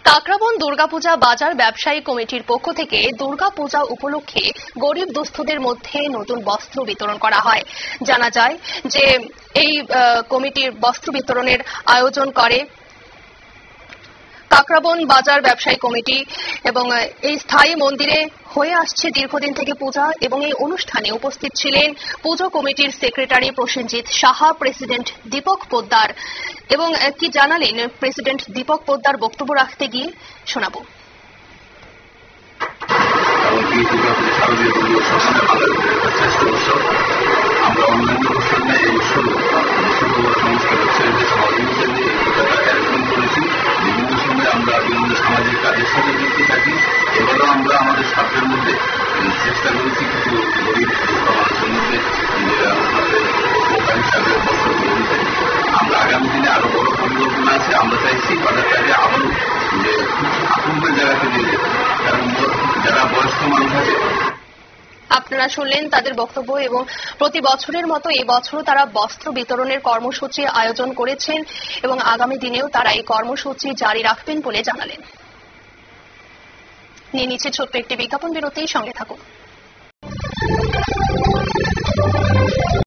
কাকরাবন দুর্গাপূজা বাজার ব্যবসায়ী কমিটির পক্ষ থেকে দুর্গাপূজা উপলক্ষে গরিব দুস্থদের মধ্যে নতুন বস্ত্র বিতরণ করা হয়। জানা যায় যে এই কমিটির বস্ত্র বিতরণের আয়োজন করে কাকরাবন বাজার ব্যবসায়ী কমিটি এবং এই স্থায়ী মন্দিরে হয়ে আসছে দীর্ঘদিন থেকে পূজা এবং এই অনুষ্ঠানে উপস্থিত ছিলেন পুজো কমিটির সেক্রেটারি প্রসেনজিৎ সাহা, প্রেসিডেন্ট দীপক পোদ্দার এবং কি জানালেন প্রেসিডেন্ট দীপক পোদ্দার বক্তব্য রাখতে গিয়ে শোনাবো। আমরা অন্যান্য বছর নেই এই উৎসব সংস্কার হচ্ছে করেছি। বিভিন্ন সময় আমরা বিভিন্ন সামাজিক কাজের সাথে যুক্ত থাকি। এবারও আমরা আমাদের ছাত্রের মধ্যে চেষ্টা করেছি কিছু গরিব মানুষের মধ্যে আমাদের উপকার হিসাবে বস্ত্র দিতে। আমরা আগামী দিনে আরো বড় পরিকল্পনা আছে। আমরা চাইছি বাজারটাকে আবারও যে আপনদের জায়গাতে নিয়ে যেতে, কারণ যারা বয়স্ক মানুষ আছে। আপনারা শুনলেন তাদের বক্তব্য এবং প্রতি বছরের মতো এই বছরও তারা বস্ত্র বিতরণের কর্মসূচি আয়োজন করেছেন এবং আগামী দিনেও তারা এই কর্মসূচি জারি রাখবেন বলে জানালেন। নিয়ে নিচ্ছে ছোট্ট একটি বিজ্ঞাপন বিরতির সঙ্গে থাকুন।